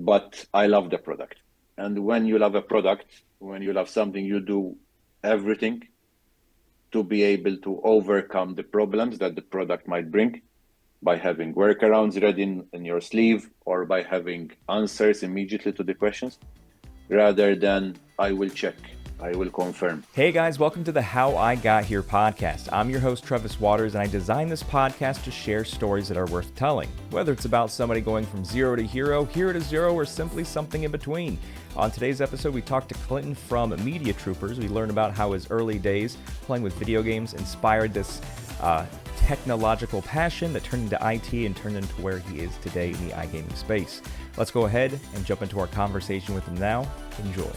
but I love the product. And when you love a product, when you love something, you do everything to be able to overcome the problems that the product might bring by having workarounds ready in your sleeve or by having answers immediately to the questions rather than I will check, I will confirm. Hey guys, welcome to the How I Got Here podcast. I'm your host, Travis Waters, and I designed this podcast to share stories that are worth telling. Whether it's about somebody going from zero to hero to zero, or simply something in between. On today's episode, we talked to Clinton from Media Troopers. We learned about how his early days playing with video games inspired this technological passion that turned into IT and turned into where he is today in the iGaming space. Let's go ahead and jump into our conversation with him now. Enjoy.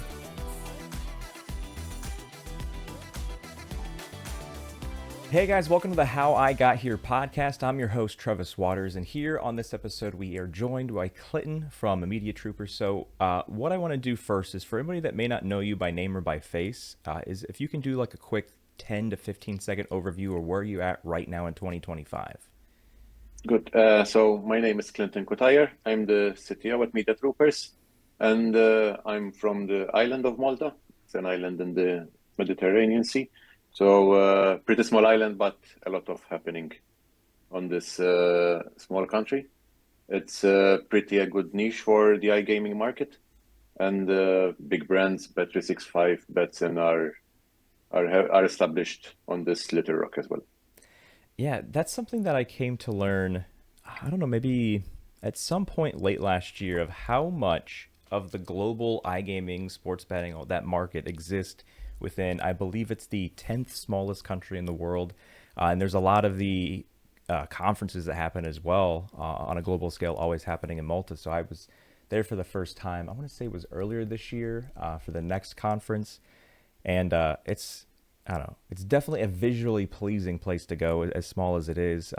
Hey guys, welcome to the How I Got Here podcast. I'm your host, Travis Waters, and here on this episode, we are joined by Clinton from Media Troopers. So what I want to do first is for anybody that may not know you by name or by face, is if you can do like a quick 10 to 15 second overview of where you're at right now in 2025. Good. So my name is Clinton Cutajar. I'm the CTO at Media Troopers, and I'm from the island of Malta. It's an island in the Mediterranean Sea. So pretty small island, but a lot of happening on this small country. It's pretty a good niche for the iGaming market, and big brands, Bet365, Betson are established on this little rock as well. Yeah, that's something that I came to learn, I don't know, maybe at some point late last year, of how much of the global iGaming, sports betting, all that market exists within, I believe it's the 10th smallest country in the world. And there's a lot of the conferences that happen as well on a global scale, always happening in Malta. So I was there for the first time, I want to say it was earlier this year for the next conference. And it's, I don't know, it's definitely a visually pleasing place to go, as small as it is.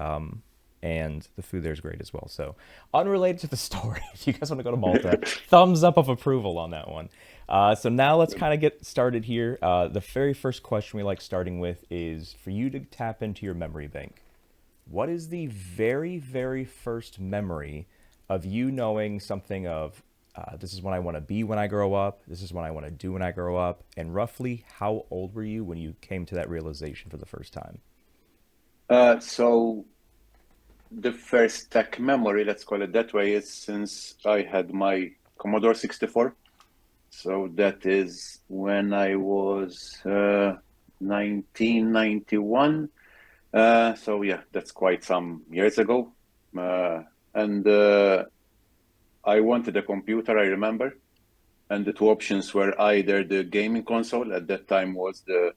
And the food there is great as well. So unrelated to the story, if you guys want to go to Malta, thumbs up of approval on that one. So now let's kind of get started here. The very first question we like starting with is for you to tap into your memory bank. What is the very, very first memory of you knowing something of, this is what I want to be when I grow up, this is what I want to do when I grow up, and roughly how old were you when you came to that realization for the first time? So the first tech memory, let's call it that way, is since I had my Commodore 64. So that is when I was 1991. So yeah, that's quite some years ago. And I wanted a computer, I remember. And the two options were either the gaming console, at that time was the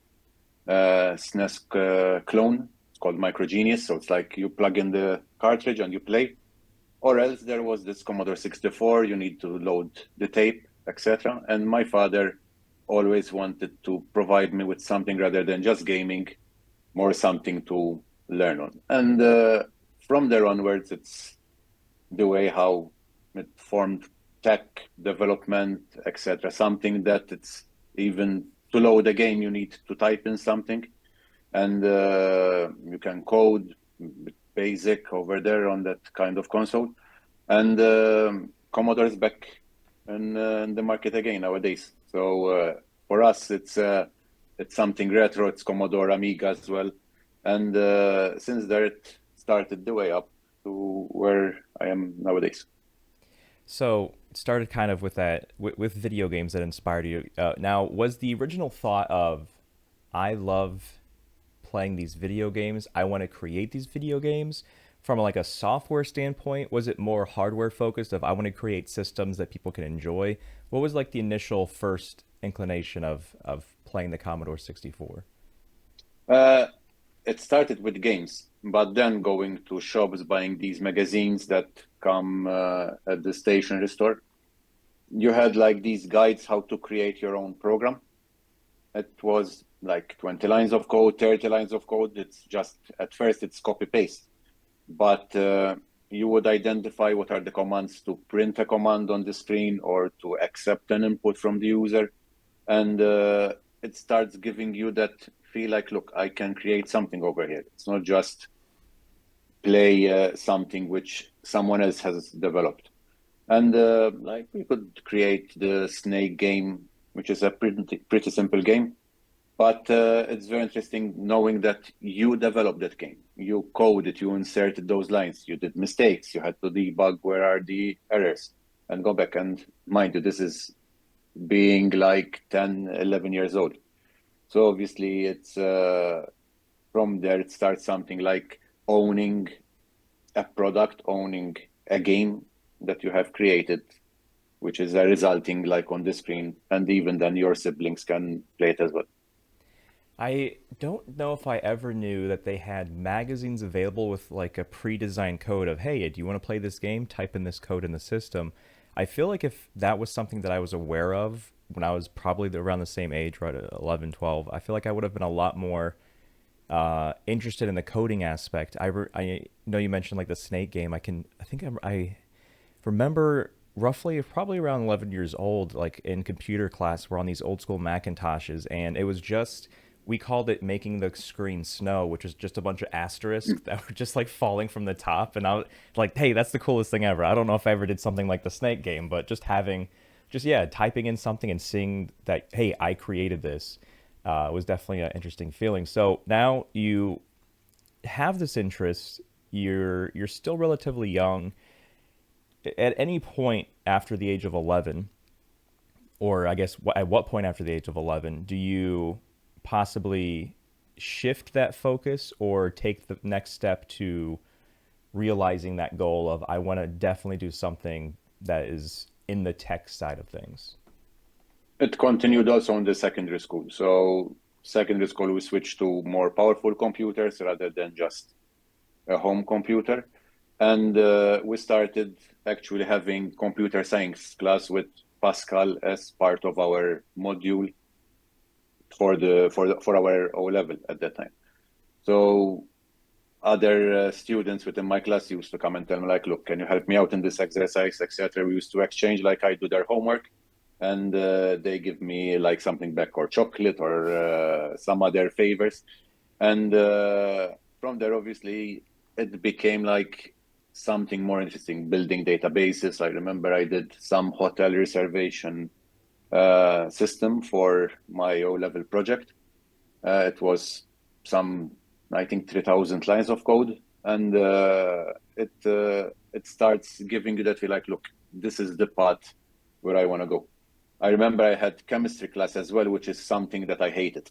SNES clone, it's called Micro Genius. So it's like you plug in the cartridge and you play. Or else there was this Commodore 64, you need to load the tape, etc. And my father always wanted to provide me with something rather than just gaming, more something to learn on. And from there onwards, it's the way how it formed tech development, etc. Something that it's even to load a game, you need to type in something, and you can code basic over there on that kind of console. And Commodore is back in the market again nowadays. So for us, it's something retro. It's Commodore Amiga as well, and since there it started the way up to where I am nowadays. So it started kind of with that, with video games that inspired you. Now, was the original thought of, I love playing these video games, I want to create these video games, from like a software standpoint? Was it more hardware focused of, I want to create systems that people can enjoy? What was like the initial first inclination of playing the Commodore 64? Uh, it started with games, but then going to shops, buying these magazines that come at the stationery store. You had like these guides how to create your own program. It was like 20 lines of code, 30 lines of code. It's just, at first, it's copy paste. But you would identify what are the commands to print a command on the screen or to accept an input from the user. And it starts giving you that feel like, look, I can create something over here. It's not just play something which someone else has developed. And like we could create the snake game, which is a pretty simple game. But it's very interesting knowing that you developed that game. You coded, you inserted those lines, you did mistakes, you had to debug where are the errors and go back. And mind you, this is being like 10, 11 years old. So obviously it's from there it starts something like owning a product, owning a game that you have created, which is resulting like on the screen, and even then your siblings can play it as well. I don't know if I ever knew that they had magazines available with like a pre-designed code of, hey, do you want to play this game? Type in this code in the system. I feel like if that was something that I was aware of when I was probably around the same age, right, at 11, 12, I feel like I would have been a lot more interested in the coding aspect. I know you mentioned like the snake game. I remember roughly probably around 11 years old, like in computer class, we're on these old school Macintoshes, and it was just we called it making the screen snow, which is just a bunch of asterisks that were just like falling from the top. And I was like, hey, that's the coolest thing ever. I don't know if I ever did something like the snake game, but just having, just yeah, typing in something and seeing that, hey, I created this was definitely an interesting feeling. So now you have this interest. You're still relatively young. At any point after the age of 11, or I guess at what point after the age of 11 do you possibly shift that focus or take the next step to realizing that goal of I want to definitely do something that is in the tech side of things? It continued also in the secondary school. So secondary school, we switched to more powerful computers rather than just a home computer. And we started actually having computer science class with Pascal as part of our module for our O level at that time. So other students within my class used to come and tell me like, look, can you help me out in this exercise, etc. We used to exchange, like I do their homework, and they give me like something back, or chocolate, or some other favors. And from there, obviously, it became like something more interesting, building databases. I remember I did some hotel reservation system for my O level project. It was some, I think, 3,000 lines of code, and it starts giving you that feel like, look, this is the path where I want to go. I remember I had chemistry class as well, which is something that I hated.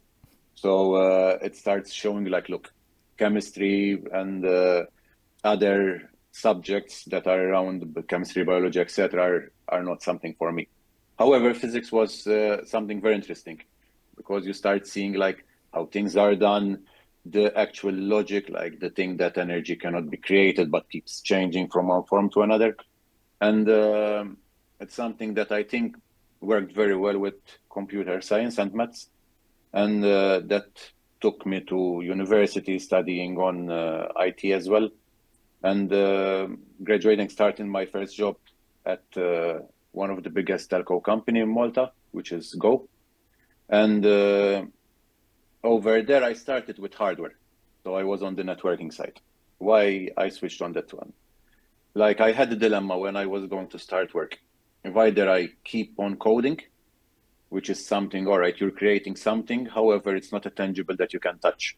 So it starts showing like, look, chemistry and other subjects that are around chemistry, biology, etc., are not something for me. However, physics was something very interesting because you start seeing like how things are done, the actual logic, like the thing that energy cannot be created but keeps changing from one form to another. And it's something that I think worked very well with computer science and maths. And that took me to university studying on IT as well. And graduating, starting my first job at one of the biggest telco company in Malta, which is Go. And over there, I started with hardware. So I was on the networking side. Why I switched on that one? Like I had a dilemma when I was going to start work. If either I keep on coding, which is something, all right, you're creating something, however, it's not a tangible that you can touch.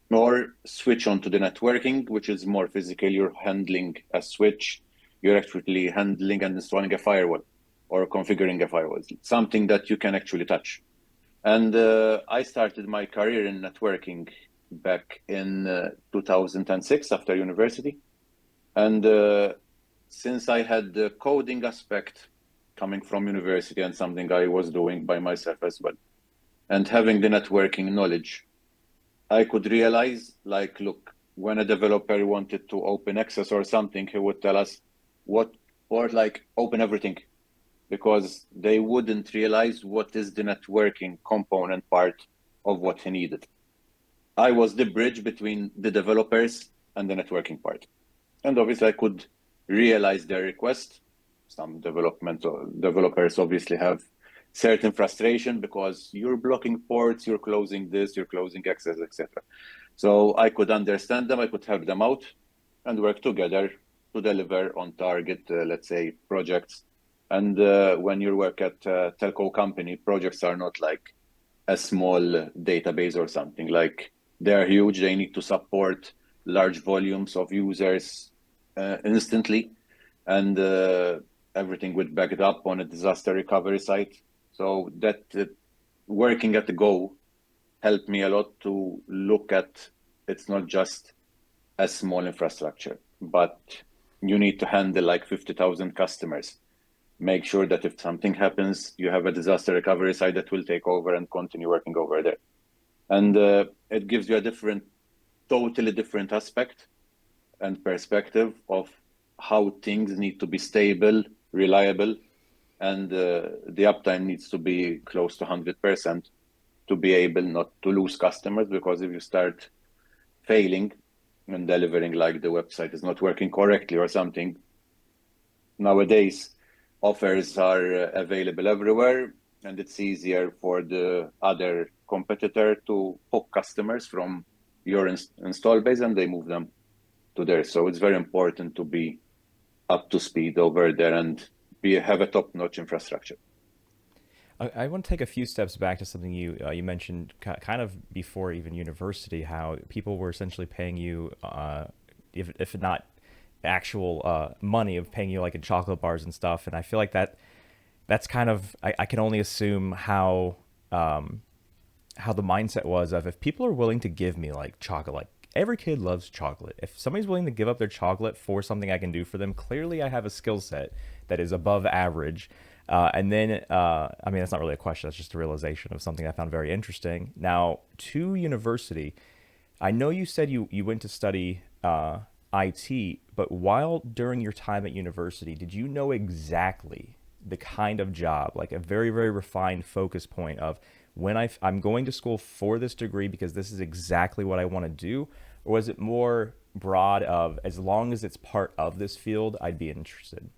Or switch on to the networking, which is more physical. You're handling a switch, you're actually handling and installing a firewall or configuring a firewall, something that you can actually touch. And I started my career in networking back in 2006 after university. And since I had the coding aspect coming from university and something I was doing by myself as well, and having the networking knowledge, I could realize like, look, when a developer wanted to open access or something, he would tell us what, or like open everything, because they wouldn't realize what is the networking component part of what he needed. I was the bridge between the developers and the networking part. And obviously I could realize their request. Some developers obviously have certain frustration because you're blocking ports, you're closing this, you're closing access, etc. So I could understand them, I could help them out and work together to deliver on target, let's say, projects. And when you work at a telco company, projects are not like a small database or something. Like they're huge. They need to support large volumes of users instantly, and everything would back it up on a disaster recovery site. So that working at the Go helped me a lot to look at it's not just a small infrastructure, but you need to handle like 50,000 customers. Make sure that if something happens, you have a disaster recovery side that will take over and continue working over there. And it gives you a totally different aspect and perspective of how things need to be stable, reliable, and the uptime needs to be close to 100% to be able not to lose customers. Because if you start failing and delivering, like the website is not working correctly or something, nowadays offers are available everywhere, and it's easier for the other competitor to poach customers from your install base and they move them to there. So it's very important to be up to speed over there and have a top-notch infrastructure. I want to take a few steps back to something you mentioned kind of before even university, how people were essentially paying you, if not actual money, of paying you like in chocolate bars and stuff. And I feel like that's kind of, I can only assume how the mindset was of, if people are willing to give me like chocolate, like every kid loves chocolate. If somebody's willing to give up their chocolate for something I can do for them, clearly I have a skill set that is above average. And then, I mean, that's not really a question. That's just a realization of something I found very interesting. Now, to university, I know you said you went to study IT, but while during your time at university, did you know exactly the kind of job, like a very, very refined focus point of, when I'm going to school for this degree because this is exactly what I want to do? Or was it more broad of, as long as it's part of this field, I'd be interested?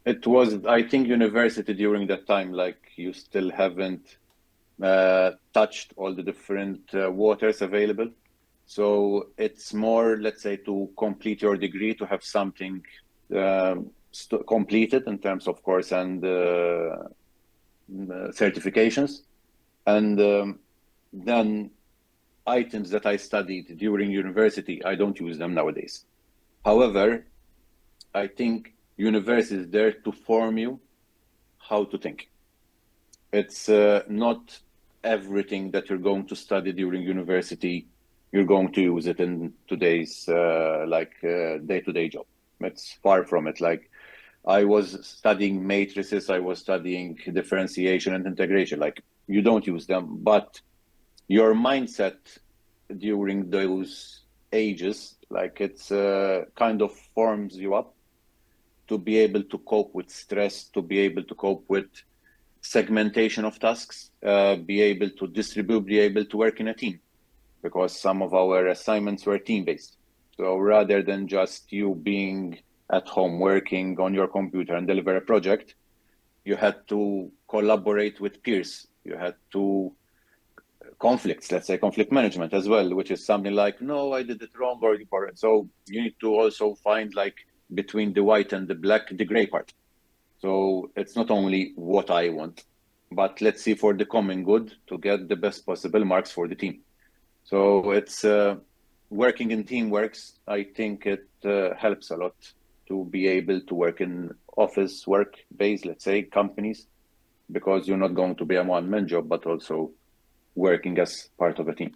It was, I think, university during that time, like you still haven't touched all the different waters available. So it's more, let's say, to complete your degree, to have something completed in terms of course and certifications. And then items that I studied during university, I don't use them nowadays. However, I think university is there to form you how to think. It's not everything that you're going to study during university, you're going to use it in today's day-to-day job. It's far from it. Like I was studying matrices, I was studying differentiation and integration. Like you don't use them, but your mindset during those ages, like it's kind of forms you up to be able to cope with stress, to be able to cope with segmentation of tasks, be able to distribute, be able to work in a team, because some of our assignments were team-based. So rather than just you being at home working on your computer and deliver a project, you had to collaborate with peers. You had to conflicts, let's say conflict management as well, which is something like, no, I did it wrong, or so you need to also find like between the white and the black, the gray part. So it's not only what I want, but let's see for the common good to get the best possible marks for the team. So it's working in teamworks. I think it helps a lot to be able to work in office work based, let's say, companies, because you're not going to be a one-man job, but also working as part of a team.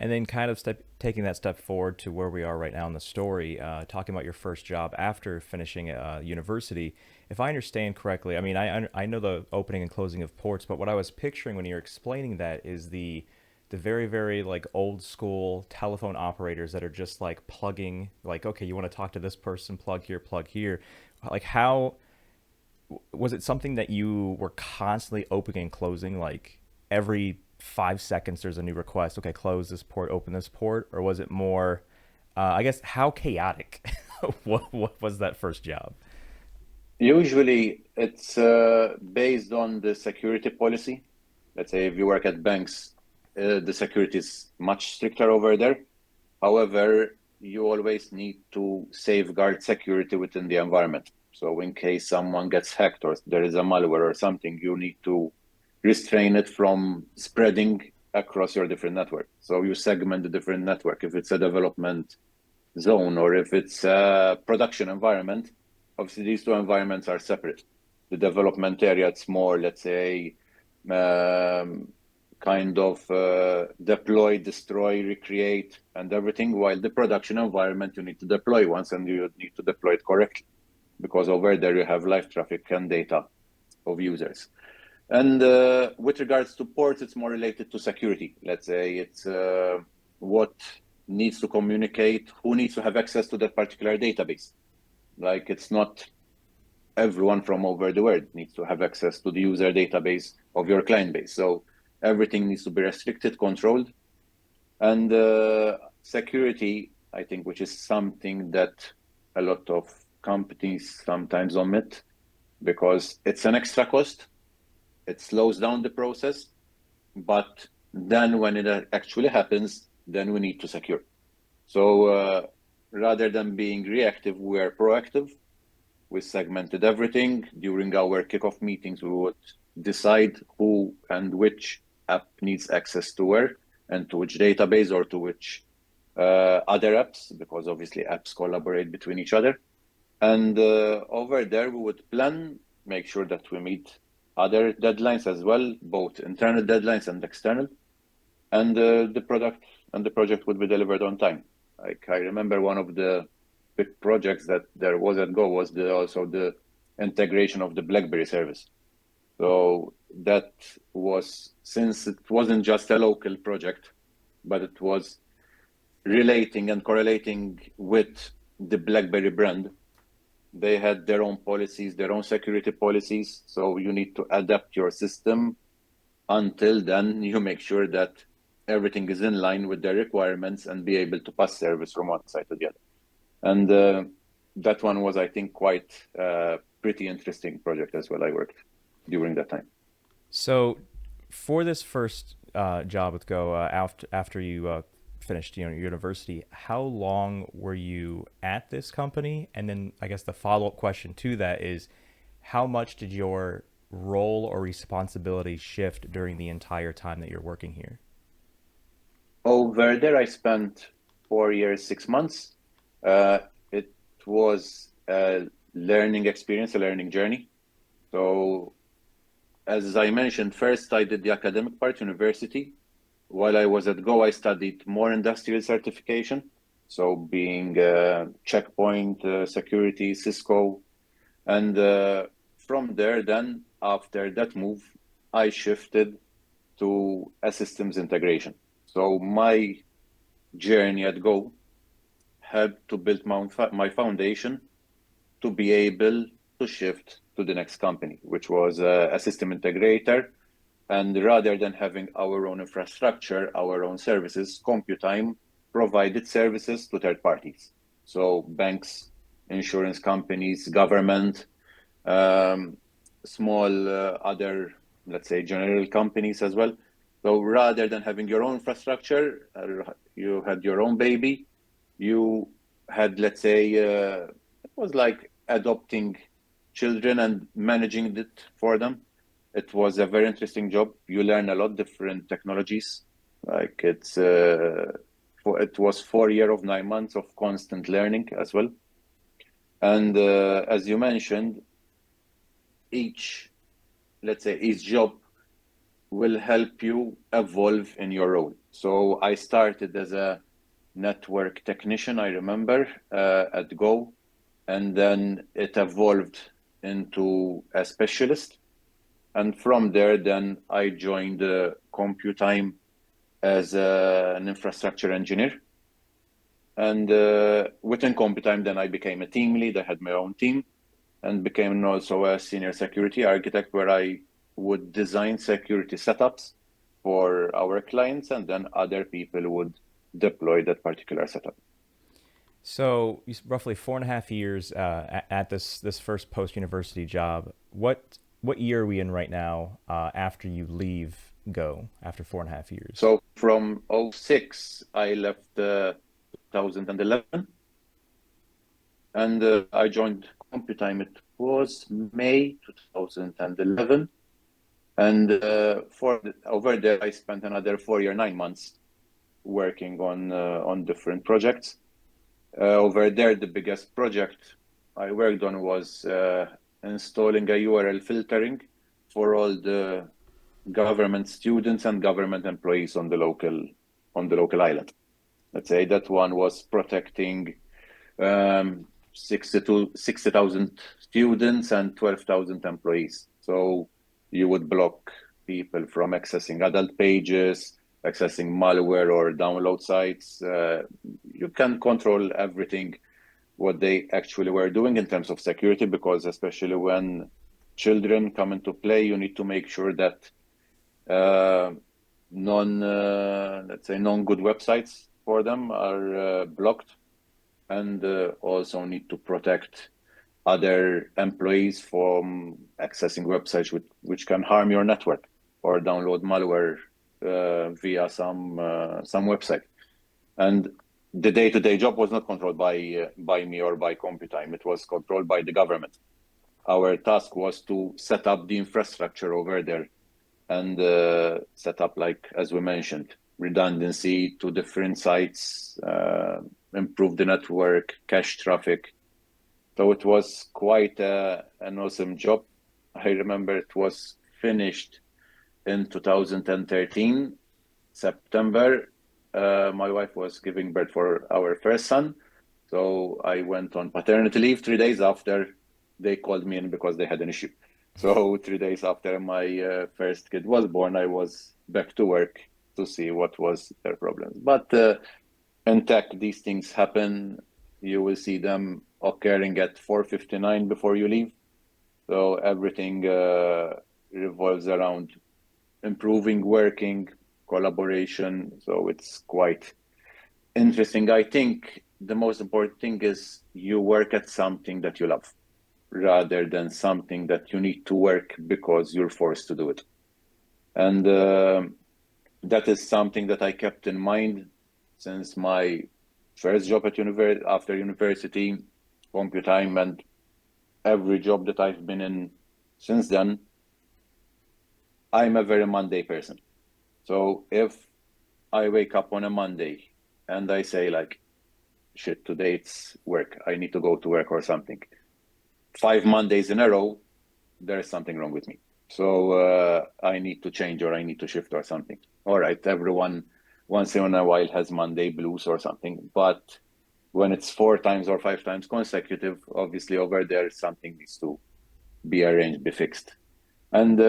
And then kind of taking that step forward to where we are right now in the story, talking about your first job after finishing university. If I understand correctly, I mean, I know the opening and closing of ports, but what I was picturing when you're explaining that is the very, very like old school telephone operators that are just like plugging, like, okay, you want to talk to this person, plug here, plug here. Like, how was it something that you were constantly opening and closing, like every 5 seconds there's a new request, okay, close this port, open this port? Or was it more, I guess, how chaotic what was that first job? Usually it's based on the security policy. Let's say if you work at banks, the security is much stricter over there. However, you always need to safeguard security within the environment. So in case someone gets hacked or there is a malware or something, you need to restrain it from spreading across your different network. So you segment the different network. If it's a development zone or if it's a production environment, obviously these two environments are separate. The development area, it's more, let's say, um, kind of deploy, destroy, recreate, and everything, while the production environment, you need to deploy once and you need to deploy it correctly, because over there you have live traffic and data of users. And with regards to ports, it's more related to security. Let's say it's what needs to communicate, who needs to have access to that particular database. Like it's not everyone from over the world needs to have access to the user database of your client base. So everything needs to be restricted, controlled. And security, I think, which is something that a lot of companies sometimes omit because it's an extra cost. It slows down the process, but then when it actually happens, then we need to secure. So rather than being reactive, we are proactive. We segmented everything. During our kickoff meetings, we would decide who and which app needs access to where and to which database or to which other apps, because obviously apps collaborate between each other. And over there, we would plan, make sure that we meet other deadlines as well, both internal deadlines and external. And the product and the project would be delivered on time. Like I remember one of the big projects that there was at Go was also the integration of the BlackBerry service. So that was, since it wasn't just a local project, but it was relating and correlating with the BlackBerry brand. They had their own policies, their own security policies. So you need to adapt your system. Until then, you make sure that everything is in line with their requirements and be able to pass service from one side to the other. And that one was, I think, quite pretty interesting project as well. I worked during that time. So, for this first job with Go, after you finished, your university, how long were you at this company? And then, I guess the follow up question to that is, how much did your role or responsibility shift during the entire time that you're working here? Over there, I spent 4 years, 6 months. It was a learning experience, a learning journey. So, as I mentioned, first I did the academic part, university. While I was at Go, I studied more industrial certification. So, being checkpoint, security, Cisco. And from there, then after that move, I shifted to a systems integration. So my journey at Go helped to build my foundation to be able to shift to the next company, which was a system integrator. And rather than having our own infrastructure, our own services, CompuTime provided services to third parties. So banks, insurance companies, government, um, small other, let's say, general companies as well. So rather than having your own infrastructure, you had your own baby. You had, let's say, it was like adopting children and managing it for them. It was a very interesting job. You learn a lot different technologies. Like it was 4 years of 9 months of constant learning as well. And as you mentioned, each, let's say, each job will help you evolve in your role. So I started as a network technician, I remember, at Go, and then it evolved into a specialist. And from there, then I joined CompuTime as an infrastructure engineer. And within CompuTime, then I became a team lead. I had my own team and became also a senior security architect where I would design security setups for our clients and then other people would deploy that particular setup. So, roughly 4.5 years at this first post university job. What year are we in right now? After you leave Go after 4.5 years. So from '06, I left 2011, and I joined CompuTime. It was May 2011, and over there I spent another 4 year, 9 months working on different projects. Over there, the biggest project I worked on was installing a URL filtering for all the government students and government employees on the local island. Let's say that one was protecting 60,000 students and 12,000 employees. So you would block people from accessing adult pages, accessing malware or download sites. You can control everything what they actually were doing in terms of security, because especially when children come into play, you need to make sure that let's say non-good websites for them are blocked, and also need to protect other employees from accessing websites which can harm your network or download malware via some website. And the day-to-day job was not controlled by me or by CompuTime. It was controlled by the government. Our task was to set up the infrastructure over there and set up, like as we mentioned, redundancy to different sites, improve the network, cache traffic. So it was quite an awesome job. I remember it was finished in 2013, September. My wife was giving birth for our first son. So I went on paternity leave 3 days after they called me in because they had an issue. So 3 days after my first kid was born, I was back to work to see what was their problems. But in tech, these things happen. You will see them occurring at 4:59 before you leave. So everything revolves around improving, working, collaboration. So it's quite interesting. I think the most important thing is you work at something that you love, rather than something that you need to work because you're forced to do it. And that is something that I kept in mind since my first job at after university, CompuTime, and every job that I've been in since then. I'm a very Monday person. So if I wake up on a Monday and I say like, shit, today it's work, I need to go to work or something, 5 Mondays in a row, there's something wrong with me. So I need to change, or I need to shift or something. All right, everyone once in a while has Monday blues or something, but when it's 4 times or 5 times consecutive, obviously over there something needs to be arranged, be fixed. And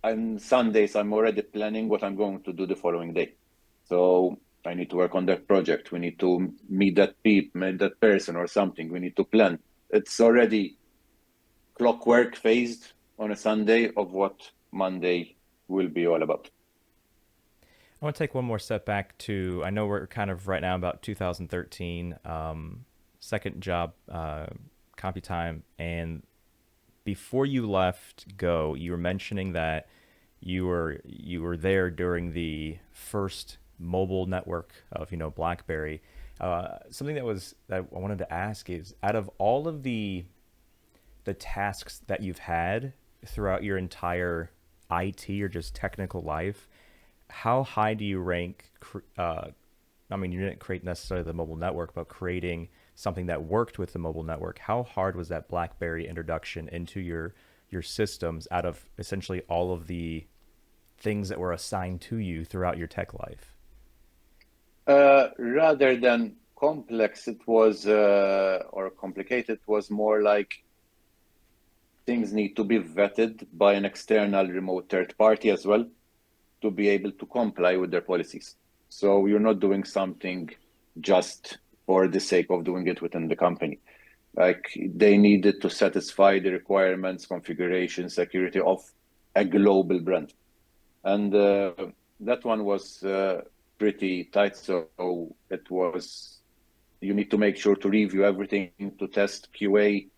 on Sundays, I'm already planning what I'm going to do the following day. So I need to work on that project. We need to meet that person or something. We need to plan. It's already clockwork phased on a Sunday of what Monday will be all about. I want to take one more step back to, I know we're kind of right now about 2013, second job, CompuTime, and before you left Go, you were mentioning that you were there during the first mobile network of BlackBerry. Something that I wanted to ask is, out of all of the tasks that you've had throughout your entire IT or just technical life, how high do you rank? I mean, you didn't create necessarily the mobile network, but creating something that worked with the mobile network. How hard was that BlackBerry introduction into your systems out of essentially all of the things that were assigned to you throughout your tech life? Rather than complex, it was or complicated, it was more like things need to be vetted by an external remote third party as well to be able to comply with their policies. So you're not doing something just for the sake of doing it within the company. Like, they needed to satisfy the requirements, configuration, security of a global brand. And that one was pretty tight. So you need to make sure to review everything, to test QA,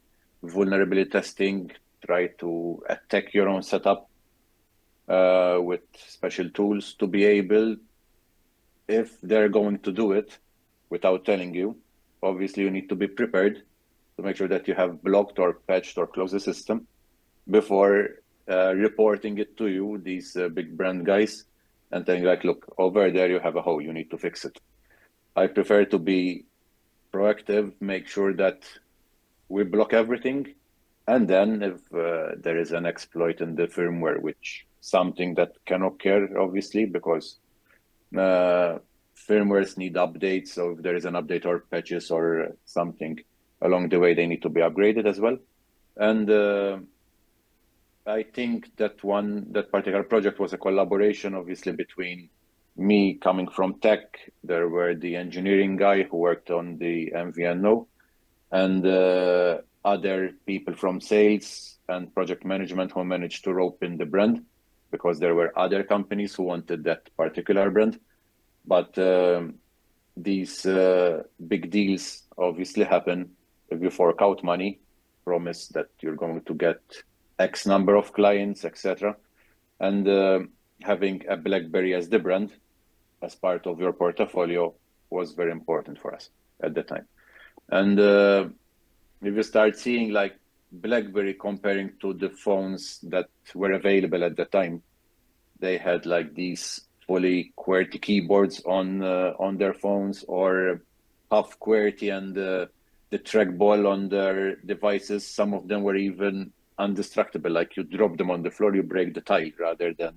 vulnerability testing, try to attack your own setup with special tools to be able, if they're going to do it without telling you, obviously you need to be prepared to make sure that you have blocked or patched or closed the system before reporting it to you, these big brand guys, and telling like, look, over there you have a hole, you need to fix it. I prefer to be proactive, make sure that we block everything, and then if there is an exploit in the firmware, which something that can occur, obviously, because firmwares need updates. So if there is an update or patches or something along the way, they need to be upgraded as well. And I think that particular project was a collaboration, obviously, between me coming from tech. There were the engineering guy who worked on the MVNO, and other people from sales and project management who managed to rope in the brand, because there were other companies who wanted that particular brand. But these big deals obviously happen if you fork out money, promise that you're going to get X number of clients, etc. And having a BlackBerry as the brand, as part of your portfolio, was very important for us at the time. And if you start seeing like BlackBerry comparing to the phones that were available at the time, they had like these fully QWERTY keyboards on their phones, or half QWERTY, and the trackball on their devices. Some of them were even indestructible. Like you drop them on the floor, you break the tile rather than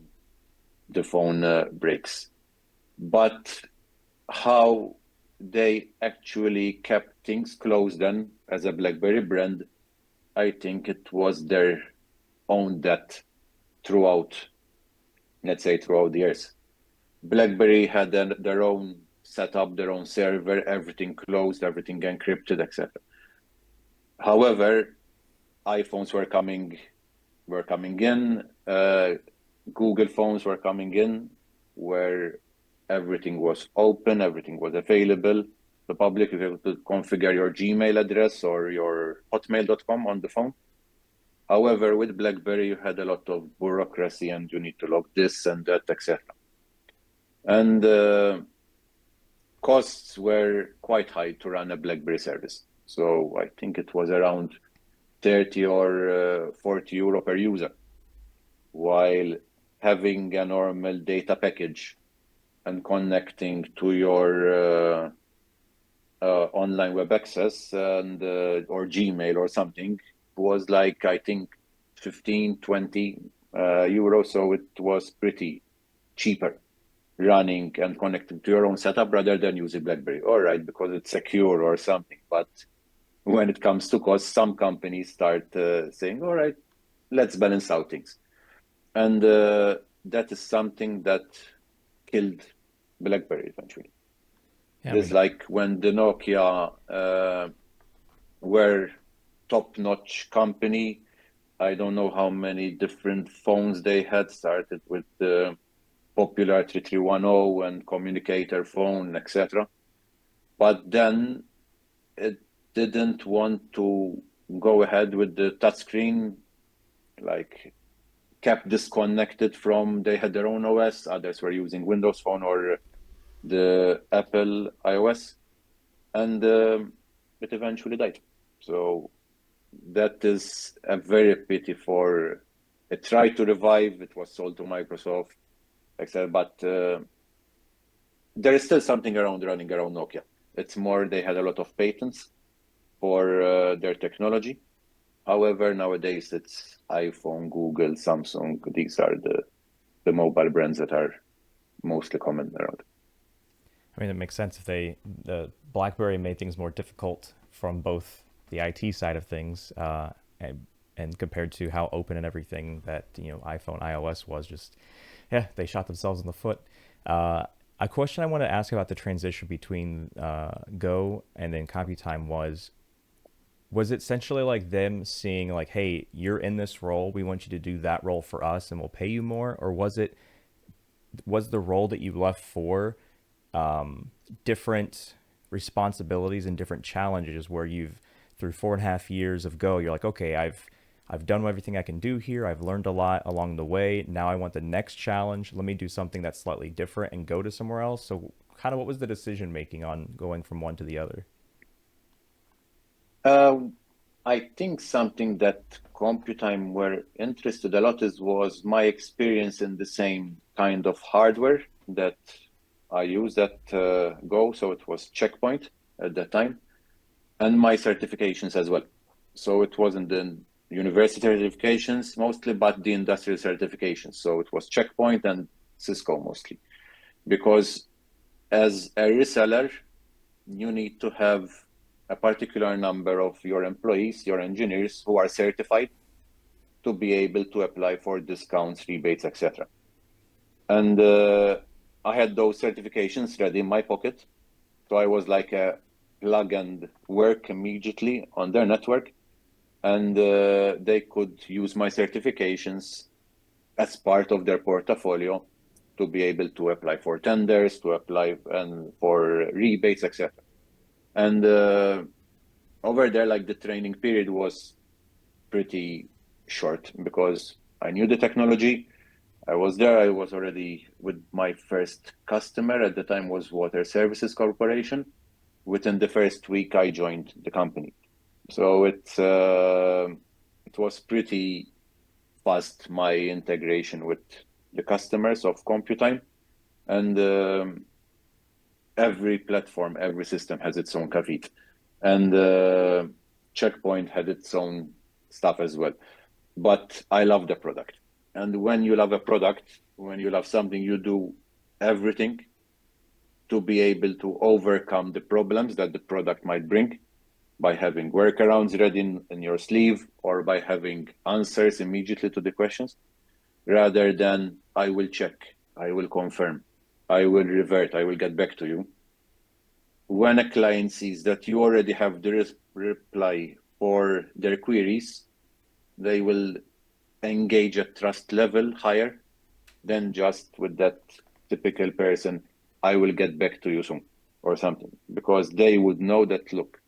the phone breaks. But how they actually kept things close then as a BlackBerry brand, I think it was their own debt throughout, let's say, throughout the years. BlackBerry had their own setup, their own server, everything closed, everything encrypted, etc. However, iPhones were coming in, Google phones were coming in, where everything was open, everything was available. The public, you have to configure your Gmail address or your hotmail.com on the phone. However, with BlackBerry, you had a lot of bureaucracy, and you need to log this and that, etc. And costs were quite high to run a BlackBerry service. So I think it was around 30 or 40 euro per user, while having a normal data package and connecting to your online web access and or Gmail or something was like, I think, 15, 20 euros. So it was pretty cheaper running and connecting to your own setup rather than using BlackBerry. All right, because it's secure or something. But when it comes to cost, some companies start saying, all right, let's balance out things. And that is something that killed BlackBerry eventually. Yeah, It's like when the Nokia were top-notch company. I don't know how many different phones they had, started with the popular 3310 and communicator phone, etc. But then it didn't want to go ahead with the touchscreen, like kept disconnected from, they had their own OS, others were using Windows Phone or the Apple iOS, and it eventually died. So that is a very pity. For it tried to revive, it was sold to Microsoft, etc. But there is still something running around Nokia. It's more, they had a lot of patents for their technology. However, nowadays it's iPhone, Google, Samsung. These are the mobile brands that are mostly common around. I mean, it makes sense if the BlackBerry made things more difficult from both the IT side of things, and compared to how open and everything that iPhone, iOS was. Just, yeah, they shot themselves in the foot. A question I want to ask about the transition between Go and then CompuTime was it essentially like them seeing like, hey, you're in this role, we want you to do that role for us and we'll pay you more? Or was the role that you left for different responsibilities and different challenges, where you've, through 4.5 years of Go, you're like, okay, I've done everything I can do here, I've learned a lot along the way, now I want the next challenge, let me do something that's slightly different and go to somewhere else? So kind of what was the decision making on going from one to the other? Uh, I think something that CompuTime were interested a lot is was my experience in the same kind of hardware that I used at Go. So it was Checkpoint at that time, and my certifications as well. So it wasn't the university certifications mostly, but the industrial certifications. So it was Checkpoint and Cisco mostly, because as a reseller, you need to have a particular number of your employees, your engineers who are certified to be able to apply for discounts, rebates, etc. And I had those certifications ready in my pocket. So I was like a plug and work immediately on their network. And they could use my certifications as part of their portfolio to be able to apply for tenders, to apply and for rebates, etc. And over there, like the training period was pretty short because I knew the technology. I was there. I was already with my first customer at the time was Water Services Corporation. Within the first week, I joined the company. So it was pretty fast, my integration with the customers of CompuTime. And every platform, every system has its own kafit. And Checkpoint had its own stuff as well. But I love the product. And when you love a product, when you love something, you do everything to be able to overcome the problems that the product might bring by having workarounds ready in your sleeve or by having answers immediately to the questions, rather than I will check, I will confirm, I will revert, I will get back to you. When a client sees that you already have the reply for their queries, they will engage at trust level higher than just with that typical person, I will get back to you soon or something, because they would know that, look,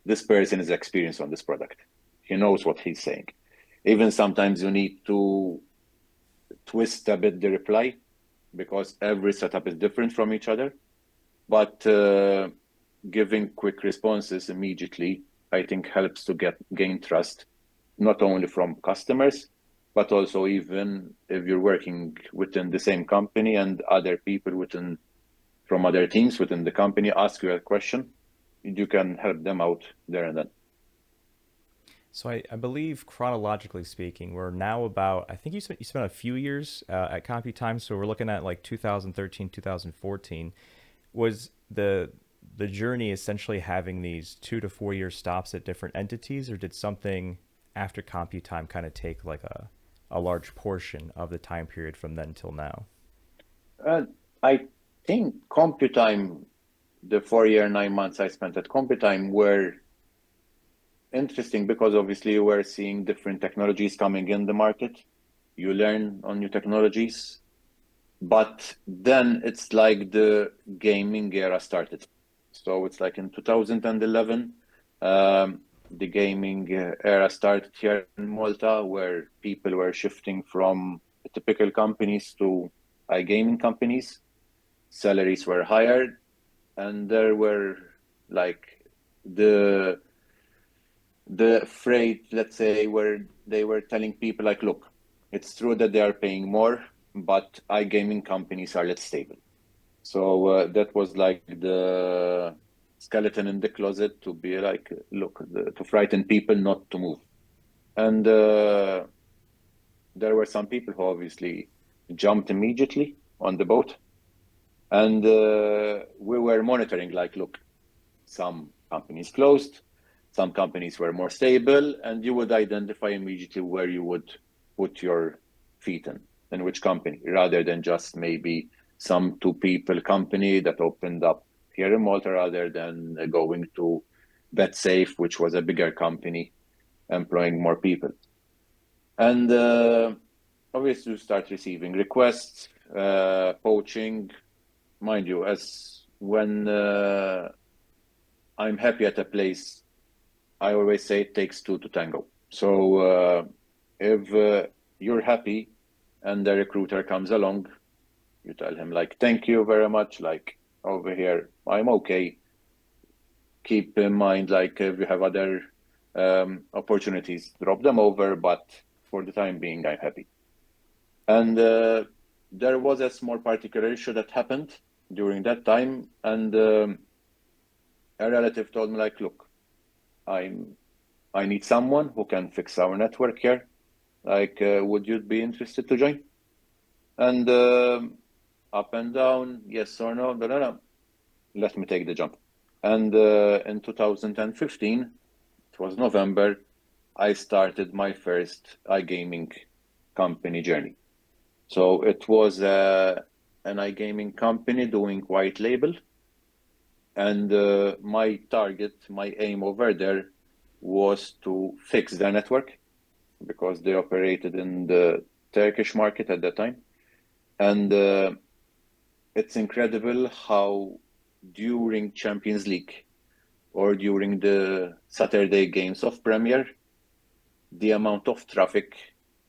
this person is experienced on this product. He knows what he's saying. Even sometimes you need to twist a bit the reply because every setup is different from each other. But giving quick responses immediately, I think helps to gain trust, not only from customers, but also even if you're working within the same company and other people within from other teams within the company ask you a question, you can help them out there and then. So I believe chronologically speaking, we're now about, I think you spent a few years at CompuTime, so we're looking at like 2013, 2014. Was the journey essentially having these 2 to 4 year stops at different entities, or did something after CompuTime kind of take like a large portion of the time period from then till now? Uh, I think CompuTime, the 4 year, 9 months I spent at CompuTime were interesting because obviously we're seeing different technologies coming in the market. You learn on new technologies, but then it's like the gaming era started. So it's like in 2011, the gaming era started here in Malta, where people were shifting from typical companies to iGaming companies. Salaries were higher, and there were like the freight, let's say, where they were telling people like, look, it's true that they are paying more, but iGaming companies are less stable. So that was like the skeleton in the closet to be like, look, to frighten people not to move. And there were some people who obviously jumped immediately on the boat. And we were monitoring, like, look, some companies closed, some companies were more stable, and you would identify immediately where you would put your feet in which company, rather than just maybe some two people company that opened up here in Malta, rather than going to BetSafe, which was a bigger company employing more people. And obviously, you start receiving requests, poaching, mind you, as when I'm happy at a place, I always say it takes two to tango. So if you're happy and the recruiter comes along, you tell him like, thank you very much. Like, over here, I'm okay. Keep in mind, like if you have other opportunities, drop them over, but for the time being, I'm happy. And there was a small particular issue that happened during that time, and a relative told me, like, look, I need someone who can fix our network here. Like, would you be interested to join? And up and down, yes or no, no, no, no. Let me take the jump. And in 2015, it was November, I started my first iGaming company journey. So it was an iGaming company doing white label. And my target, my aim over there was to fix their network because they operated in the Turkish market at that time. And it's incredible how during Champions League or during the Saturday games of Premier, the amount of traffic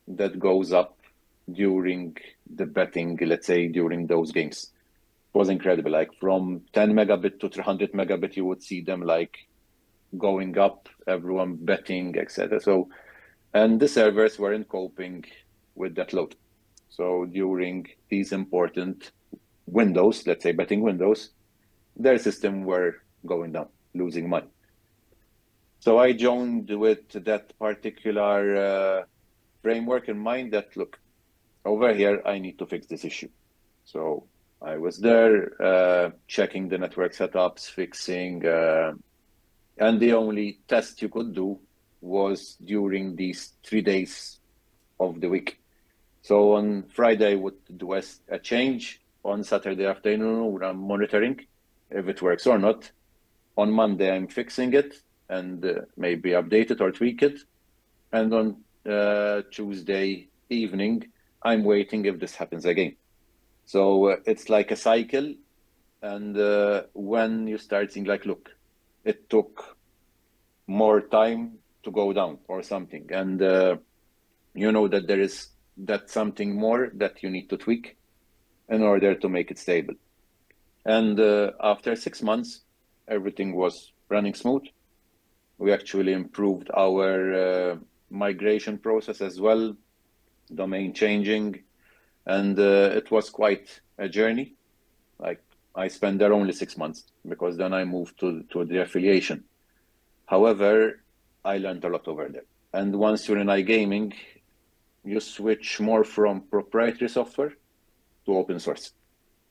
that goes up during the betting, let's say during those games, was incredible. Like from 10 megabit to 300 megabit, you would see them like going up, everyone betting, etc. So, and the servers weren't coping with that load. So during these important windows, let's say betting windows, their system were going down, losing money. So I joined with that particular framework in mind that, look, over here, I need to fix this issue. So I was there checking the network setups, fixing, and the only test you could do was during these 3 days of the week. So on Friday, I would do a change. On Saturday afternoon, I'm monitoring if it works or not. On Monday, I'm fixing it and maybe update it or tweak it. And on Tuesday evening, I'm waiting if this happens again. So it's like a cycle. And when you start seeing like, look, it took more time to go down or something. And you know that there is that something more that you need to tweak in order to make it stable. And after 6 months, everything was running smooth. We actually improved our migration process as well, domain changing, and it was quite a journey. Like I spent there only 6 months because then I moved to the affiliation. However, I learned a lot over there. And once you're in iGaming, you switch more from proprietary software to open source.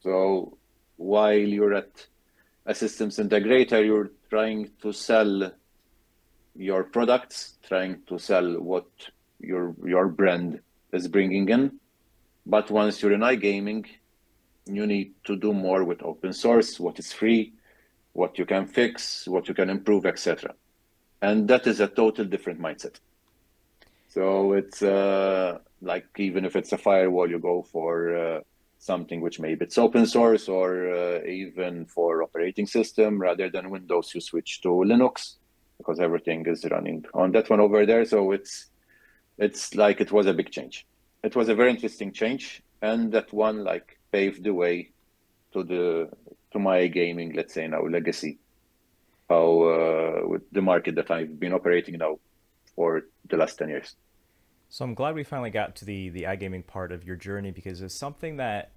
So while you're at a systems integrator, you're trying to sell your products, trying to sell what your brand is bringing in. But once you're in iGaming, you need to do more with open source, what is free, what you can fix, what you can improve, etc. And that is a total different mindset. So it's like even if it's a firewall, you go for something which maybe it's open source or even for operating system rather than Windows, you switch to Linux because everything is running on that one over there. So it's like it was a big change. It was a very interesting change, and that one like paved the way to my gaming, let's say now legacy, how with the market that I've been operating now for the last 10 years. So I'm glad we finally got to the iGaming part of your journey because it's something that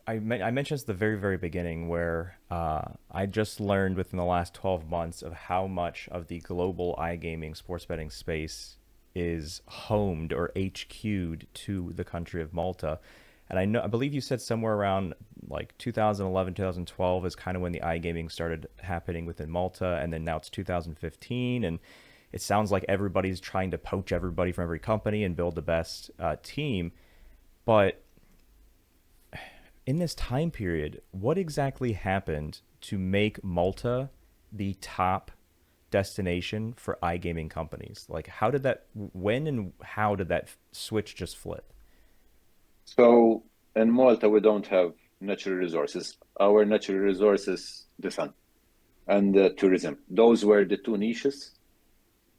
I mentioned at the very, very beginning where I just learned within the last 12 months of how much of the global iGaming sports betting space is homed or HQ'd to the country of Malta. And I believe you said somewhere around like 2011, 2012 is kind of when the iGaming started happening within Malta. And then now it's 2015. And it sounds like everybody's trying to poach everybody from every company and build the best team. But in this time period, what exactly happened to make Malta the top destination for iGaming companies? Like, how did that, when and how did that switch just flip? So in Malta, we don't have natural resources. Our natural resources, the sun and tourism. Those were the two niches.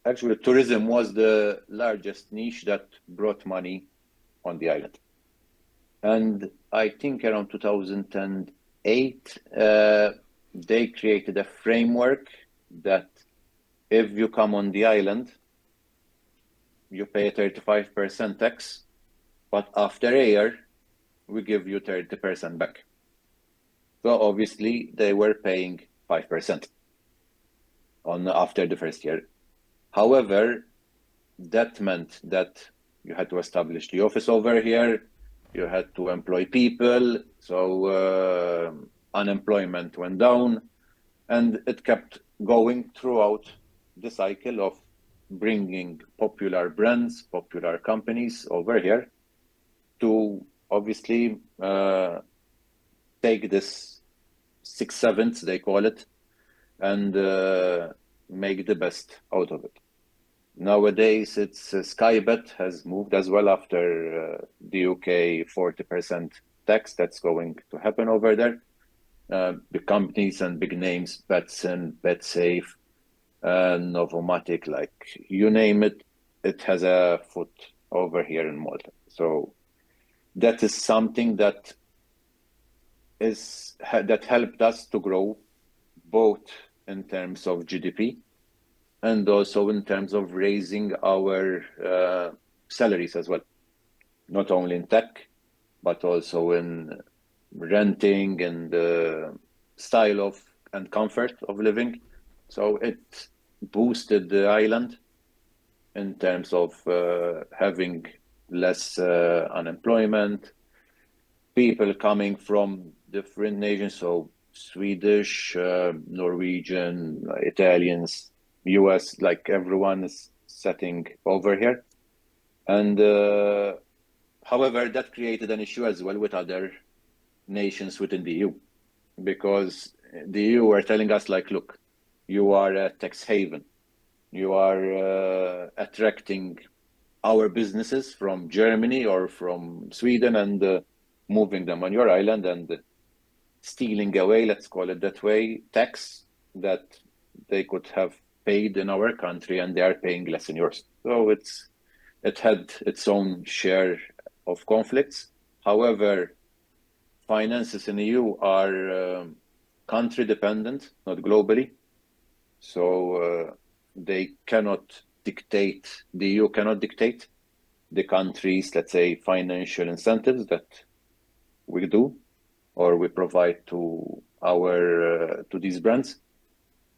Actually, tourism was the largest niche that brought money on the island. And I think around 2010, 2008, they created a framework that if you come on the island, you pay 35% tax, but after a year, we give you 30% back. So obviously, they were paying 5% on after the first year. However, that meant that you had to establish the office over here, you had to employ people, so unemployment went down, and it kept going throughout the cycle of bringing popular brands, popular companies over here to obviously take this 6/7, they call it, and make the best out of it. Nowadays, it's Skybet has moved as well after the UK 40% tax that's going to happen over there. Big companies and big names, Betson, BetSafe, Novomatic, like you name it, it has a foot over here in Malta. So that is something that helped us to grow both in terms of GDP and also in terms of raising our salaries as well, not only in tech, but also in renting and style of and comfort of living. So it boosted the island in terms of having less unemployment, people coming from different nations, so Swedish, Norwegian, Italians, US, like everyone is setting over here. And however, that created an issue as well with other nations within the EU, because the EU were telling us, like, look, you are a tax haven. You are attracting our businesses from Germany or from Sweden and moving them on your island and stealing away, let's call it that way, tax that they could have paid in our country, and they are paying less in yours. So it had its own share of conflicts. However, finances in the EU are country dependent, not globally. So they cannot dictate, the EU cannot dictate the country's, let's say, financial incentives that we do or we provide to our to these brands.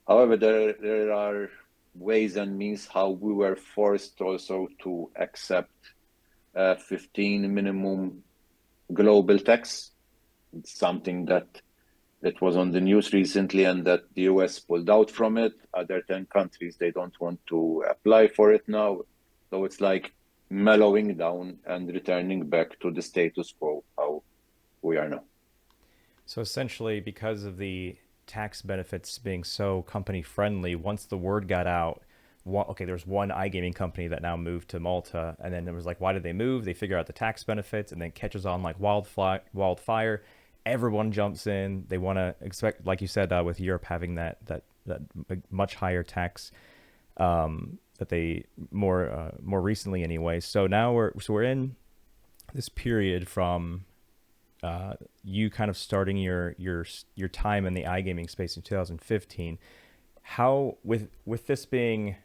However, there are ways and means how we were forced also to accept 15 minimum global tax. It's something that was on the news recently, and that the US pulled out from it. Other 10 countries, they don't want to apply for it now. So it's like mellowing down and returning back to the status quo, how we are now. So essentially, because of the tax benefits being so company friendly, once the word got out, okay, there's one iGaming company that now moved to Malta, and then it was like, why did they move? They figure out the tax benefits, and then catches on like wildfire. Everyone jumps in. They want to expect, like you said, with Europe having that much higher tax that they more recently anyway. So now we're in this period from you kind of starting your time in the iGaming space in 2015. How with this being,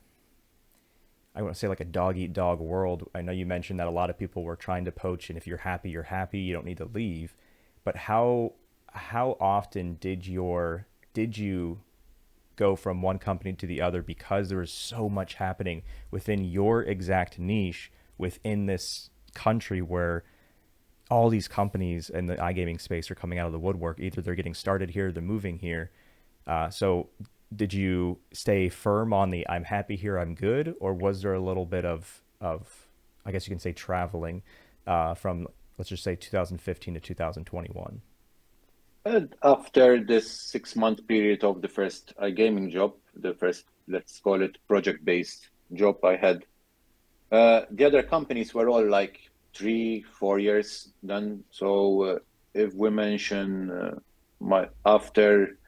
I want to say, like a dog eat dog world. I know you mentioned that a lot of people were trying to poach, and if you're happy, you're happy. You don't need to leave. But how often did you go from one company to the other, because there was so much happening within your exact niche within this country, where all these companies in the iGaming space are coming out of the woodwork? Either they're getting started here, they're moving here. So did you stay firm on the I'm happy here, I'm good, or was there a little bit of I guess you can say traveling from, let's just say, 2015 to 2021? And after this 6-month period of the first iGaming job, the first, let's call it, project-based job I had, the other companies were all like 3-4 years done. So if we mention my after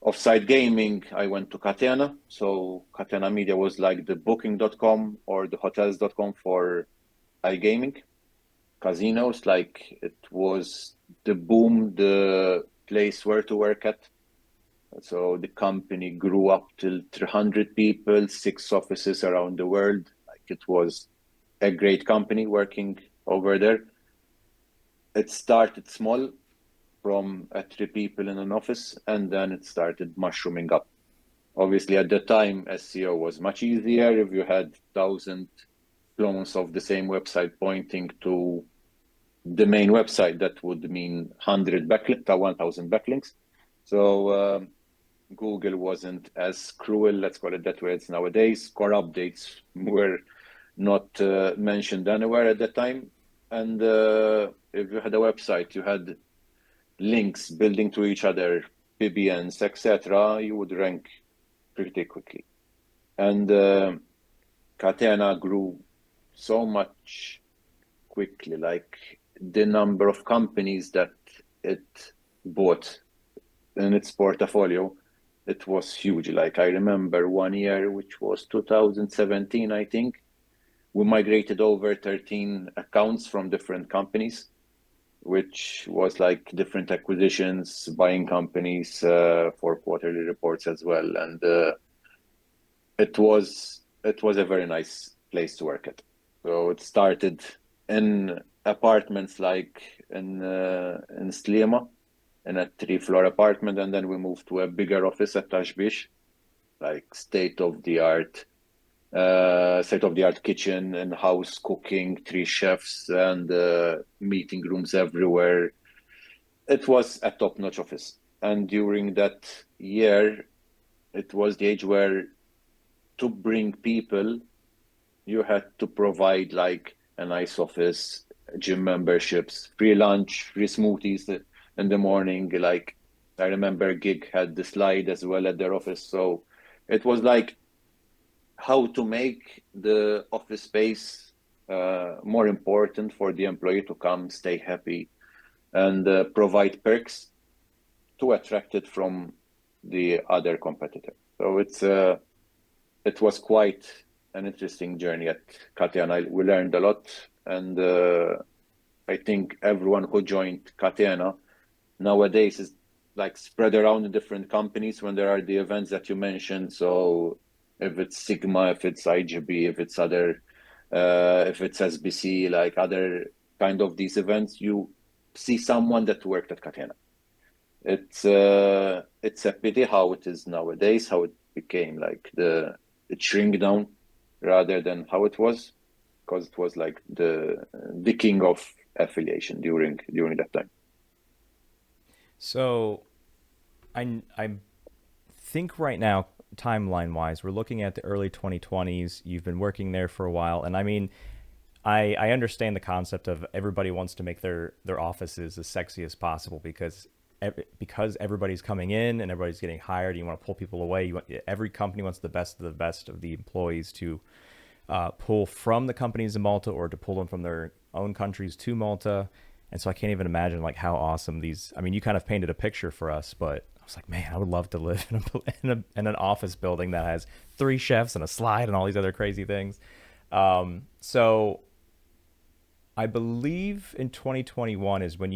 offsite gaming, I went to Catena. So Catena Media was like the booking.com or the hotels.com for iGaming. Casinos, like it was the boom, the place where to work at. So the company grew up till 300 people, 6 offices around the world. Like it was a great company working over there. It started small from 3 people in an office, and then it started mushrooming up. Obviously, at the time, SEO was much easier. If you had 1,000 clones of the same website pointing to the main website, that would mean 100 backlinks, 1,000 backlinks. So Google wasn't as cruel, let's call it that way, it's nowadays. Core updates were not mentioned anywhere at the time. And if you had a website, you had links building to each other, PBNs, etc., you would rank pretty quickly. And Catena grew so much quickly, like the number of companies that it bought in its portfolio, it was huge. Like I remember one year, which was 2017, I think, we migrated over 13 accounts from different companies, which was like different acquisitions, buying companies for quarterly reports as well. And it was a very nice place to work at. So it started in apartments like in Sliema, in a 3-floor apartment, and then we moved to a bigger office at H.I.G.H, like state of the art kitchen and house cooking, 3 chefs, and meeting rooms everywhere. It was a top-notch office. And during that year, it was the age where to bring people, you had to provide like a nice office, gym memberships, free lunch, free smoothies in the morning. Like I remember Gig had the slide as well at their office. So it was like how to make the office space more important for the employee to come, stay happy, and provide perks to attract it from the other competitor. So it was quite an interesting journey at Catena. We learned a lot, and I think everyone who joined Catena nowadays is like spread around in different companies when there are the events that you mentioned. So if it's Sigma, if it's IGB, if it's if it's SBC, like other kind of these events, you see someone that worked at Catena. It's a pity how it is nowadays, how it became like it shrink down rather than how it was, because it was like the king of affiliation during that time. So I think right now, timeline wise, we're looking at the early 2020s. You've been working there for a while, and I mean, I understand the concept of everybody wants to make their offices as sexy as possible because everybody's coming in and everybody's getting hired. You want to pull people away. Every company wants the best of the employees to pull from the companies in Malta or to pull them from their own countries to Malta. And so I can't even imagine like how awesome these. I mean, you kind of painted a picture for us, but I was like, man, I would love to live in an office building that has 3 chefs and a slide and all these other crazy things. So I believe in 2021 is when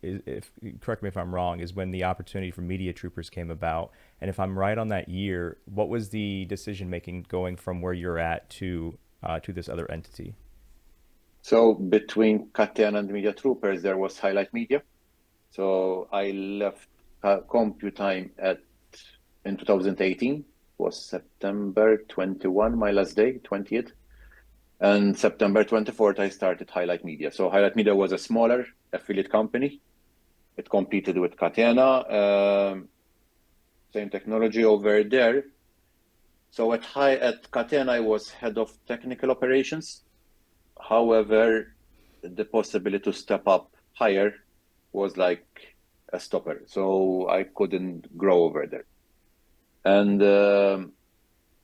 if correct me if I'm wrong, is when the opportunity for Media Troopers came about. And if I'm right on that year, what was the decision making going from where you're at to this other entity? So between Catena and Media Troopers, there was Highlight Media. So I left CompuTime in 2018. It was September 21, my last day, 20th. And September 24th, I started Highlight Media. So Highlight Media was a smaller affiliate company. It competed with Catena, same technology over there. So at Catena, I was head of technical operations. However, the possibility to step up higher was like a stopper. So I couldn't grow over there. And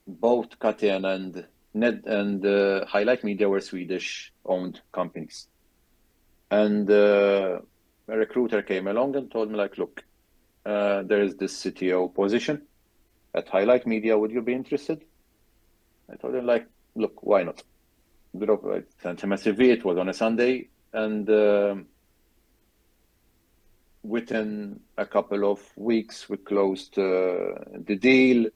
both Catena and Ned and Highlight Media were Swedish-owned companies. And a recruiter came along and told me, like, look, there is this CTO position at Highlight Media. Would you be interested? I told him, like, look, why not? I sent him a CV. It was on a Sunday, and within a couple of weeks, we closed the deal.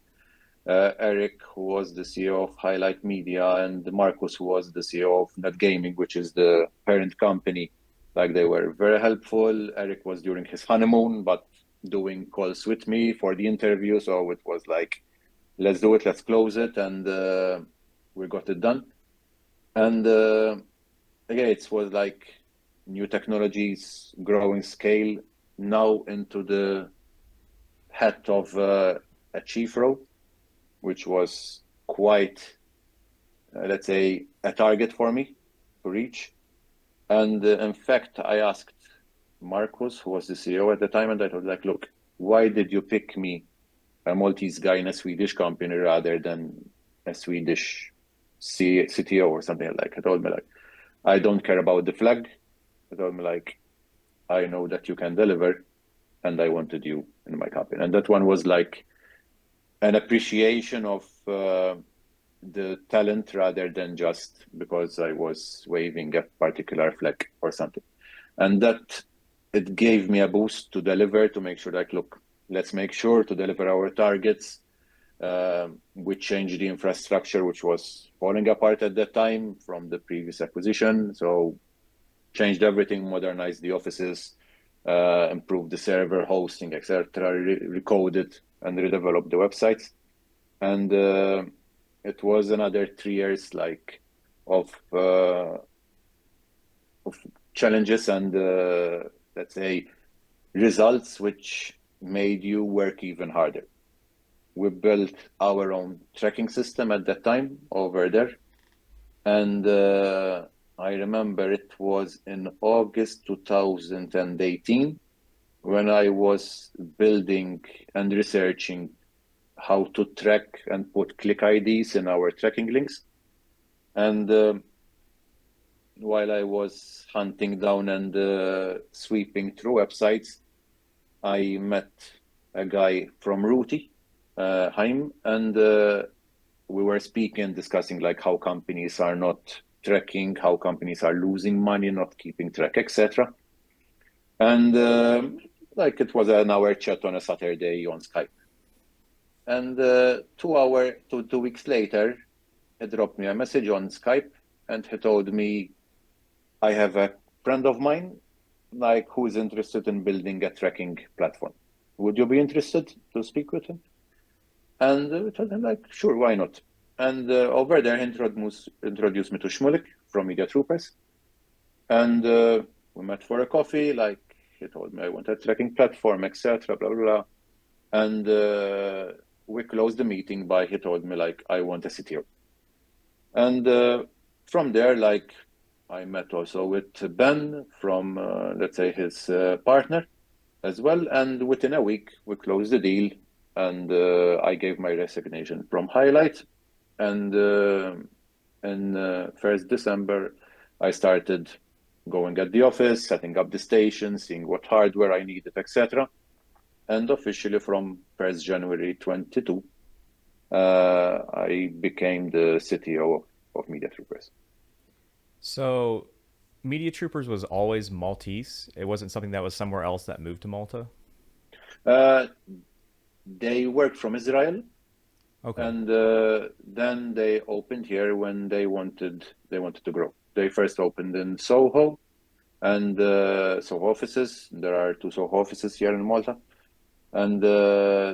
Eric, who was the CEO of Highlight Media, and Marcus, who was the CEO of Net Gaming, which is the parent company, like they were very helpful. Eric was during his honeymoon, but doing calls with me for the interview. So it was like, let's do it, let's close it. And we got it done. And again, it was like new technologies, growing scale, now into the head of a chief role, which was quite, let's say, a target for me to reach. And in fact, I asked Marcus, who was the CEO at the time, and I told like, look, why did you pick me, a Maltese guy in a Swedish company, rather than a Swedish CTO or something like that? I told me like, I don't care about the flag. I told me like, I know that you can deliver, and I wanted you in my company. And that one was like an appreciation of the talent rather than just because I was waving a particular flag or something. And that it gave me a boost to deliver, to make sure like, look, let's make sure to deliver our targets. We changed the infrastructure, which was falling apart at that time from the previous acquisition. So changed everything, modernized the offices, improved the server hosting, etc., recoded and redeveloped the websites. And it was another 3 years like of challenges and let's say results, which made you work even harder. We built our own tracking system at that time over there, and I remember it was in August 2018 when I was building and researching how to track and put click IDs in our tracking links. And while I was hunting down and sweeping through websites, I met a guy from Ruti, Haim, and we were speaking, discussing like how companies are not tracking, how companies are losing money, not keeping track, etc. And like it was an hour chat on a Saturday on Skype. And 2 weeks later, he dropped me a message on Skype, and he told me, I have a friend of mine, like, who is interested in building a tracking platform. Would you be interested to speak with him? And we told him, like, sure, why not? And over there, he introduced me to Shmulik from Media Troopers. And we met for a coffee. Like, he told me I want a tracking platform, etc., blah, blah, blah. And we closed the meeting by, he told me, like, I want a CTO. And from there, like, I met also with Ben from, let's say, his partner as well. And within a week, we closed the deal, and I gave my resignation from Highlight. And in 1st December, I started going at the office, setting up the station, seeing what hardware I needed, etc. And officially from 1st January 22, I became the CTO of Media Troopers. So, Media Troopers was always Maltese. It wasn't something that was somewhere else that moved to Malta. Uh, they worked from Israel, Okay. and then they opened here when they wanted to grow. They first opened in Soho, and Soho offices. There are 2 Soho offices here in Malta, and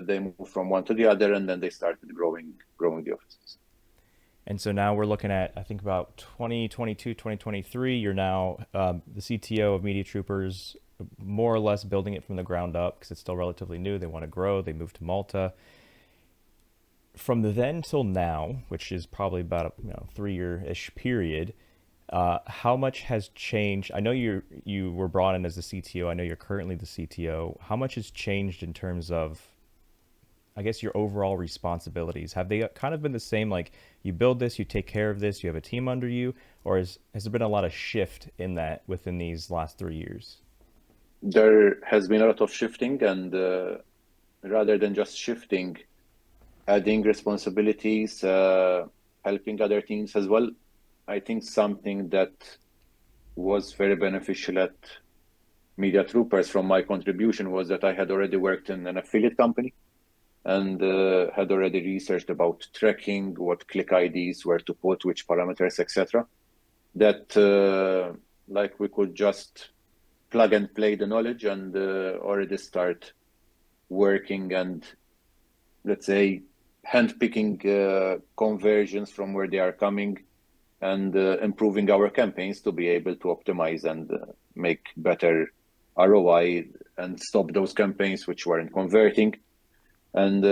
they moved from one to the other, and then they started growing the offices. And so now we're looking at, I think, about 2022, 2023. You're now the CTO of Media Troopers, more or less building it from the ground up because it's still relatively new. They want to grow. They moved to Malta. From then till now, which is probably about a 3-year-ish period, how much has changed? I know you were brought in as the CTO. I know you're currently the CTO. How much has changed in terms of, I guess, your overall responsibilities? Have they kind of been the same? Like, you build this, you take care of this, you have a team under you, or has there been a lot of shift in that within these last 3 years? There has been a lot of shifting, and rather than just shifting, adding responsibilities, helping other teams as well. I think something that was very beneficial at media troopers from my contribution was that I had already worked in an affiliate company and had already researched about tracking, what click IDs, where to put, which parameters, etc. That like we could just plug and play the knowledge and already start working and, let's say, handpicking conversions from where they are coming and improving our campaigns to be able to optimize and make better ROI and stop those campaigns which weren't converting. And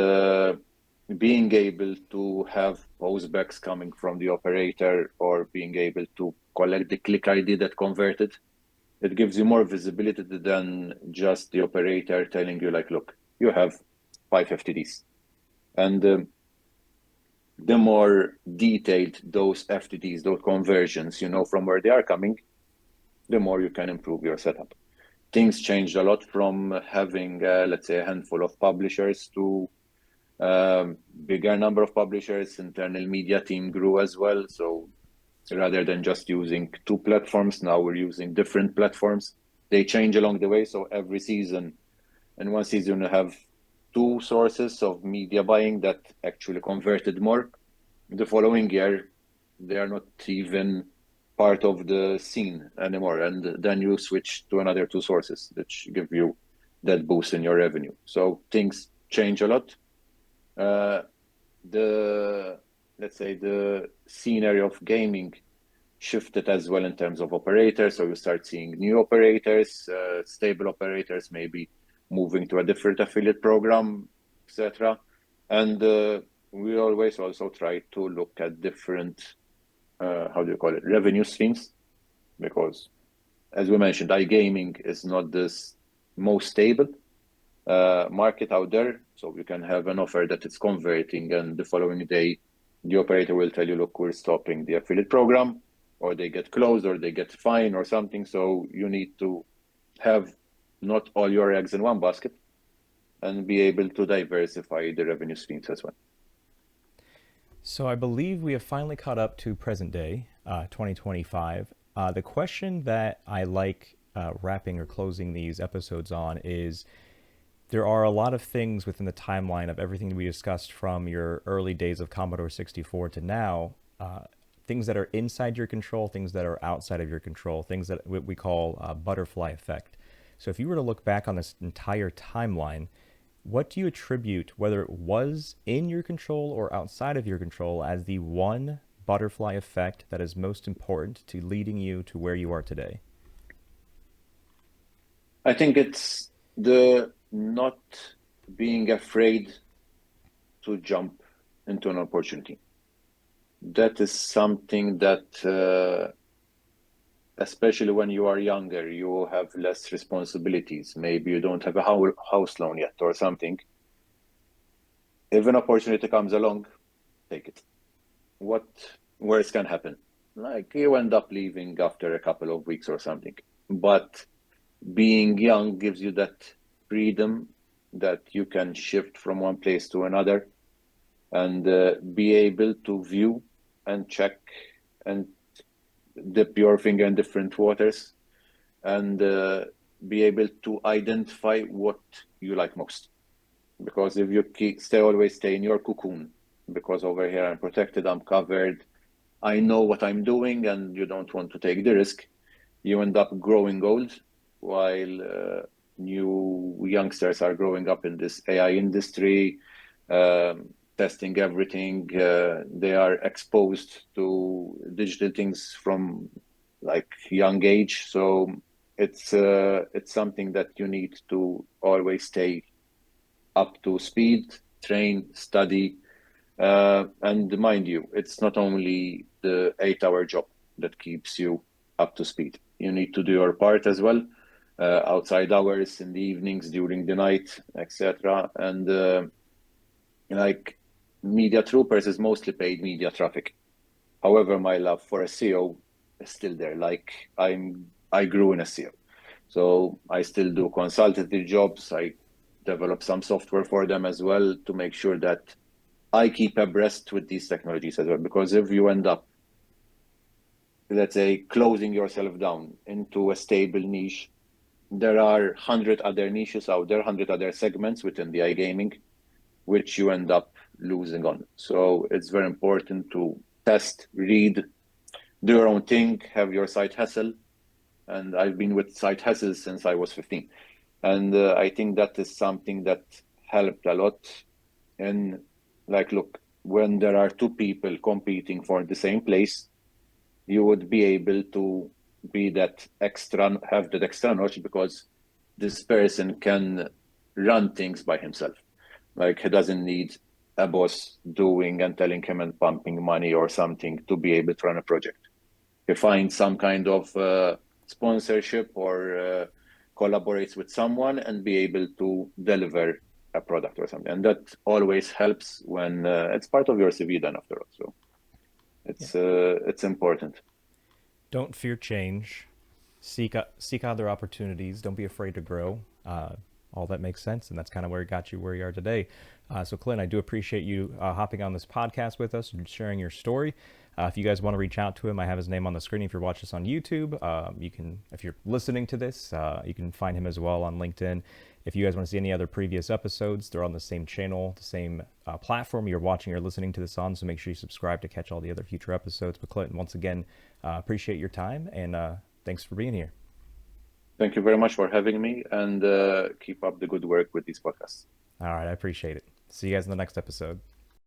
being able to have postbacks coming from the operator or being able to collect the click ID that converted, it gives you more visibility than just the operator telling you like, look, you have 5 FTDs. And the more detailed those FTDs, those conversions, you know from where they are coming, the more you can improve your setup. Things changed a lot from having, let's say, a handful of publishers to bigger number of publishers. Internal media team grew as well. So rather than just using 2 platforms, now we're using different platforms. They change along the way. So every season, in one season, you have 2 sources of media buying that actually converted more. The following year, they are not even part of the scene anymore. And then you switch to another 2 sources that give you that boost in your revenue. So things change a lot. Let's say the scenery of gaming shifted as well in terms of operators. So you start seeing new operators, stable operators, maybe moving to a different affiliate program, etc. And we always also try to look at different, revenue streams, because as we mentioned, iGaming is not this most stable market out there. So you can have an offer that it's converting and the following day, the operator will tell you, look, we're stopping the affiliate program, or they get closed or they get fined or something. So you need to have not all your eggs in one basket and be able to diversify the revenue streams as well. So I believe we have finally caught up to present day, 2025. The question that I like wrapping or closing these episodes on is, there are a lot of things within the timeline of everything that we discussed from your early days of Commodore 64 to now, things that are inside your control, things that are outside of your control, things that we call butterfly effect. So if you were to look back on this entire timeline, what do you attribute, whether it was in your control or outside of your control, as the one butterfly effect that is most important to leading you to where you are today? I think it's the not being afraid to jump into an opportunity. That is something that, especially when you are younger, you have less responsibilities. Maybe you don't have a house loan yet or something. If an opportunity comes along, take it. What worse can happen? Like you end up leaving after a couple of weeks or something. But being young gives you that freedom that you can shift from one place to another and be able to view and check and dip your finger in different waters and be able to identify what you like most. Because if you always stay in your cocoon, because over here I'm protected, I'm covered, I know what I'm doing, and you don't want to take the risk, you end up growing old while new youngsters are growing up in this AI industry, testing everything. They are exposed to digital things from like young age. So it's something that you need to always stay up to speed, train, study, and mind you, it's not only the 8-hour job that keeps you up to speed. You need to do your part as well, outside hours, in the evenings, during the night, etc. And like media troopers is mostly paid media traffic. However, my love for SEO is still there. Like I grew in SEO, so I still do consultative jobs. I develop some software for them as well to make sure that I keep abreast with these technologies as well. Because if you end up, let's say, closing yourself down into a stable niche, there are 100 other niches out there, 100 other segments within the iGaming, which you end up losing on. So it's very important to test, read, do your own thing, have your side hustle. And I've been with side hustles since I was 15. And I think that is something that helped a lot. And like, look, when there are two people competing for the same place, you would be able to be that extra, have that extra notch because this person can run things by himself. Like he doesn't need a boss doing and telling him and pumping money or something to be able to run a project. He finds some kind of sponsorship or collaborates with someone and be able to deliver a product or something. And that always helps when it's part of your CV then after all. So Yeah. it's important. Don't fear change. Seek other opportunities. Don't be afraid to grow. All that makes sense, and that's kind of where it got you where you are today. So, Clint, I do appreciate you hopping on this podcast with us and sharing your story. If you guys want to reach out to him, I have his name on the screen. If you're watching this on YouTube, you can. If you're listening to this, you can find him as well on LinkedIn. If you guys want to see any other previous episodes, they're on the same channel, the same platform you're watching or listening to this on. So make sure you subscribe to catch all the other future episodes. But Clinton, once again, appreciate your time and thanks for being here. Thank you very much for having me and keep up the good work with these podcasts. All right, I appreciate it. See you guys in the next episode.